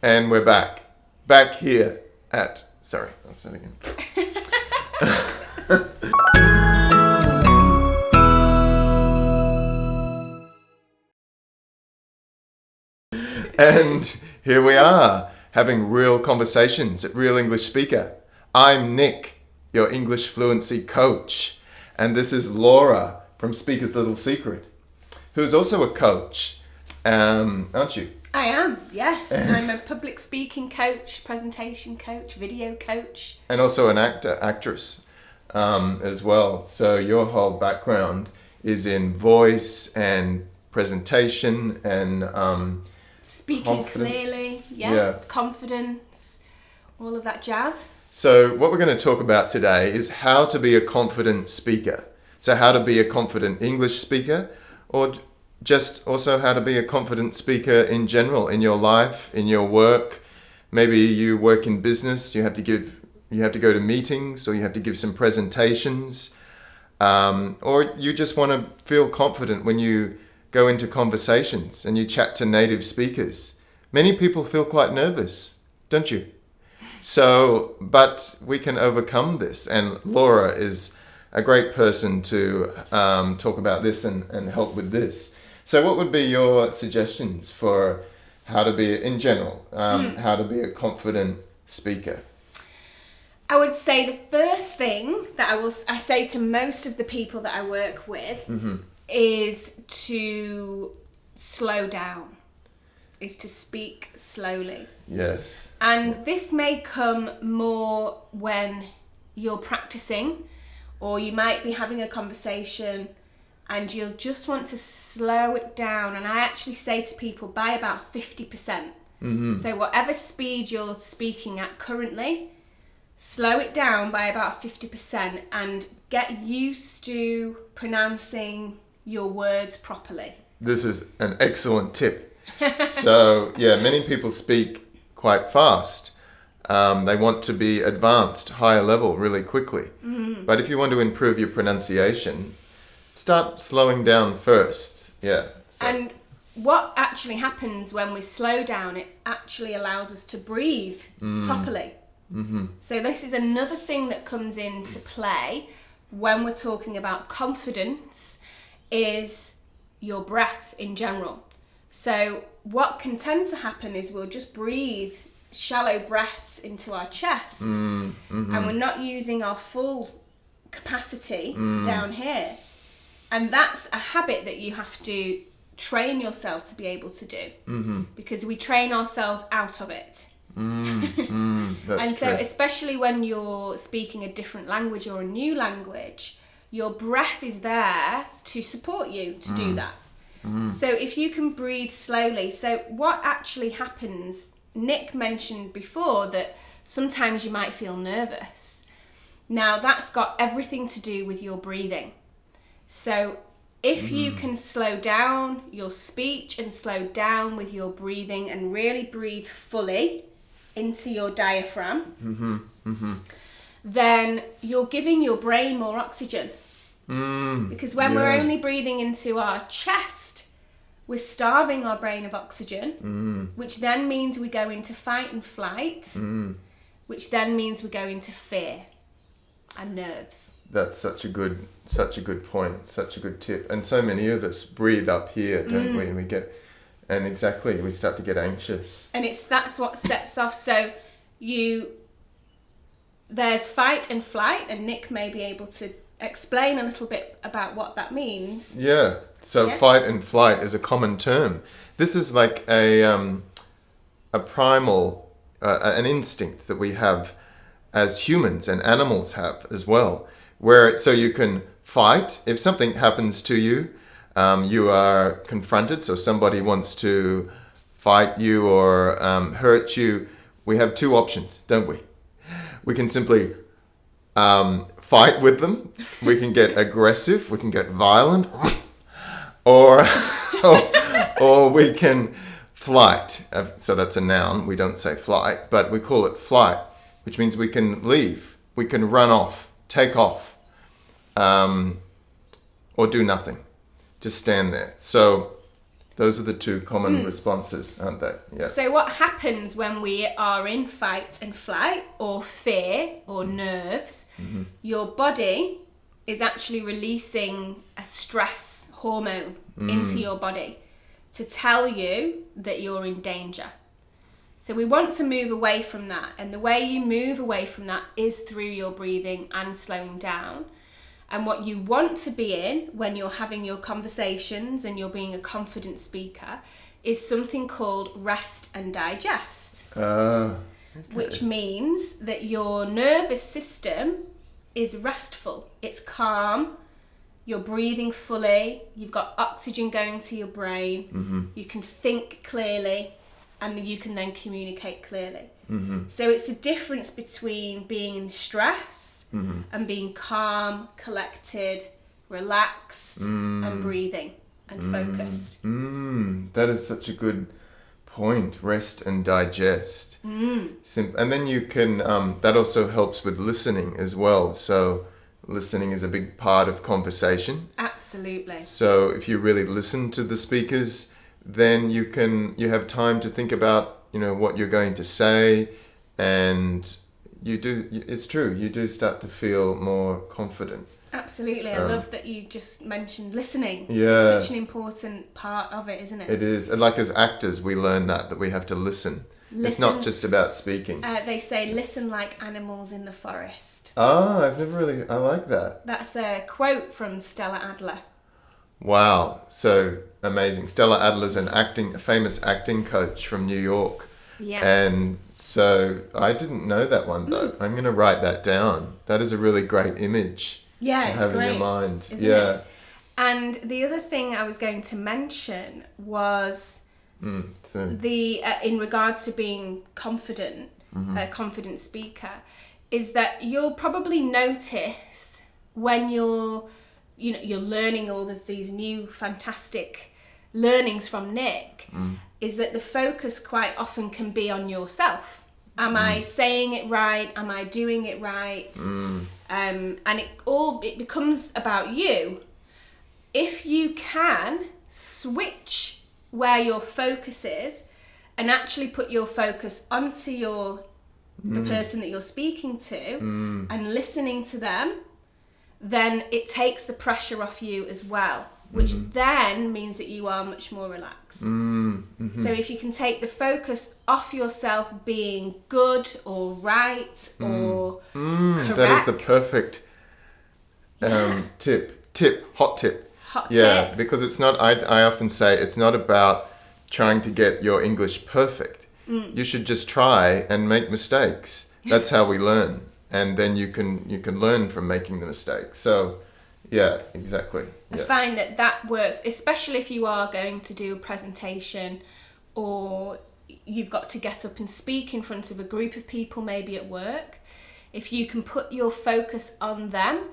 And we're back. Back here at... Sorry, I'll start again. And here we are, having real conversations at Real English Speaker. I'm Nick, your English fluency coach. And this is Laura from Speaker's Little Secret, who's also a coach, aren't you? I am, yes. I'm a public speaking coach, presentation coach, video coach. And also an actress as well. So your whole background is in voice and presentation and speaking confidence. clearly, confidence, all of that jazz. So what we're going to talk about today is how to be a confident speaker. So how to be a confident English speaker, or just also how to be a confident speaker in general, in your life, in your work. Maybe you work in business, you have to go to meetings, or you have to give some presentations, or you just want to feel confident when you go into conversations and you chat to native speakers. Many people feel quite nervous, don't you? So, but we can overcome this, and Laura is a great person to talk about this and help with this. So what would be your suggestions for how to be, in general, how to be a confident speaker? I would say the first thing that I say to most of the people that I work with is to slow down, is to speak slowly. Yes. And this may come more when you're practicing, or you might be having a conversation and you'll just want to slow it down. And I actually say to people, by about 50%. So whatever speed you're speaking at currently, slow it down by about 50% and get used to pronouncing your words properly. This is an excellent tip. So, yeah, many people speak quite fast. They want to be advanced, higher level really quickly. But if you want to improve your pronunciation, start slowing down first. Yeah. So. And what actually happens when we slow down, it actually allows us to breathe properly. So this is another thing that comes into play when we're talking about confidence, is your breath in general. So what can tend to happen is we'll just breathe shallow breaths into our chest, and we're not using our full capacity down here. And that's a habit that you have to train yourself to be able to do, because we train ourselves out of it. And so especially when you're speaking a different language or a new language, your breath is there to support you to do that. So if you can breathe slowly, so what actually happens, Nick mentioned before that sometimes you might feel nervous. Now that's got everything to do with your breathing. So if you can slow down your speech and slow down with your breathing and really breathe fully into your diaphragm, then you're giving your brain more oxygen. Because when we're only breathing into our chest, we're starving our brain of oxygen, which then means we go into fight and flight, which then means we go into fear and nerves. That's such a good point, such a good tip. And so many of us breathe up here, don't we? And we start to get anxious. And that's what sets off. So there's fight and flight, and Nick may be able to explain a little bit about what that means. Yeah. So fight and flight is a common term. This is like a primal, an instinct that we have as humans, and animals have as well, so you can fight if something happens to you. You are confronted, so somebody wants to fight you or hurt you. We have two options, don't we? We can simply fight with them. We can get aggressive. We can get violent, or we can flight. So that's a noun. We don't say flight, but we call it flight, which means we can leave. We can run off, take off, or do nothing. Just stand there. So Those are the two common responses, aren't they? Yeah. So what happens when we are in fight and flight or fear or nerves, your body is actually releasing a stress hormone into your body to tell you that you're in danger. So we want to move away from that. And the way you move away from that is through your breathing and slowing down. And what you want to be in when you're having your conversations and you're being a confident speaker is something called rest and digest. Okay. Which means that your nervous system is restful. It's calm. You're breathing fully. You've got oxygen going to your brain. You can think clearly. And you can then communicate clearly. So it's the difference between being in stress and being calm, collected, relaxed, and breathing and focused. That is such a good point. Rest and digest. And then you can, that also helps with listening as well. So listening is a big part of conversation. Absolutely. So if you really listen to the speakers, then you have time to think about, what you're going to say, and it's true, you do start to feel more confident. Absolutely. I love that you just mentioned listening. Yeah. It's such an important part of it, isn't it? It is. And like as actors, we learn that we have to listen. It's not just about speaking. They say, listen like animals in the forest. I like that. That's a quote from Stella Adler. Wow, so amazing. Stella Adler's a famous acting coach from New York. Yes. And so I didn't know that one though. I'm going to write that down. That is a really great image to have in your mind. Isn't it? And the other thing I was going to mention was in regards to being confident, a confident speaker, is that you'll probably notice when you're learning all of these new fantastic learnings from Nick, is that the focus quite often can be on yourself. Am I saying it right? Am I doing it right? And it becomes about you. If you can switch where your focus is and actually put your focus onto the person that you're speaking to and listening to them, then it takes the pressure off you as well, which then means that you are much more relaxed. So if you can take the focus off yourself being good or right or correct. That is the perfect hot tip. Yeah, because it's not, I often say it's not about trying to get your English perfect. You should just try and make mistakes. That's how we learn. And then you can learn from making the mistakes. So, yeah, exactly. Yeah. I find that works, especially if you are going to do a presentation or you've got to get up and speak in front of a group of people, maybe at work. If you can put your focus on them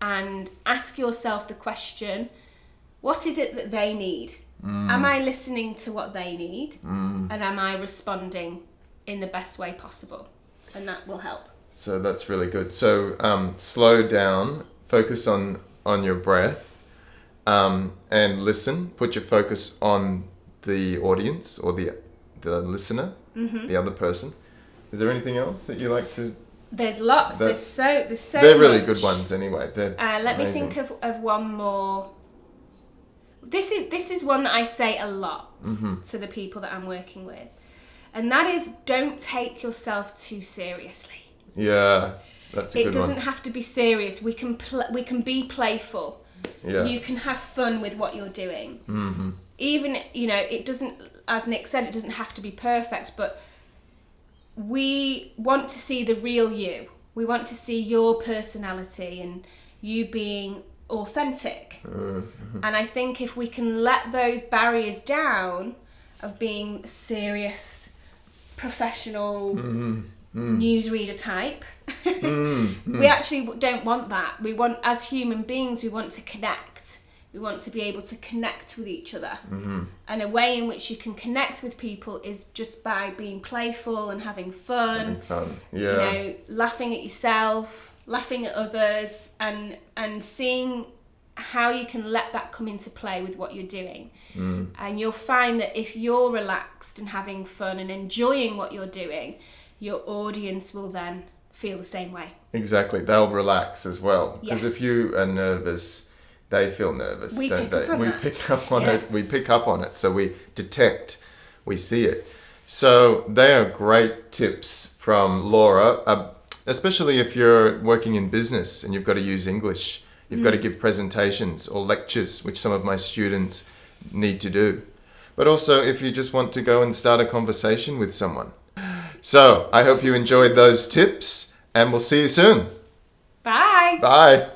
and ask yourself the question, what is it that they need? Am I listening to what they need? And am I responding in the best way possible? And that will help. So that's really good. So slow down, focus on your breath, and listen. Put your focus on the audience or the listener, the other person. Is there anything else that you like to? There's lots. There's so they're really much. Good ones anyway. Let me think of one more. This is one that I say a lot to the people that I'm working with, and that is, don't take yourself too seriously. Yeah, that's a good one. It doesn't have to be serious. We can be playful. Yeah. You can have fun with what you're doing. Even, it doesn't, as Nick said, it doesn't have to be perfect, but we want to see the real you. We want to see your personality and you being authentic. And I think if we can let those barriers down of being serious, professional, newsreader type, we actually don't want that. We want, as human beings, we want to connect. We want to be able to connect with each other. And a way in which you can connect with people is just by being playful and having fun. Yeah. Laughing at yourself, laughing at others, and seeing how you can let that come into play with what you're doing. And you'll find that if you're relaxed and having fun and enjoying what you're doing, your audience will then feel the same way. Exactly. They'll relax as well. Because Yes. if you are nervous, they feel nervous, We don't pick they? up on We that. pick up on Yeah. it. We pick up on it. So we detect, we see it. So they are great tips from Laura, especially if you're working in business and you've got to use English. You've got to give presentations or lectures, which some of my students need to do. But also if you just want to go and start a conversation with someone. So I hope you enjoyed those tips and we'll see you soon. Bye. Bye.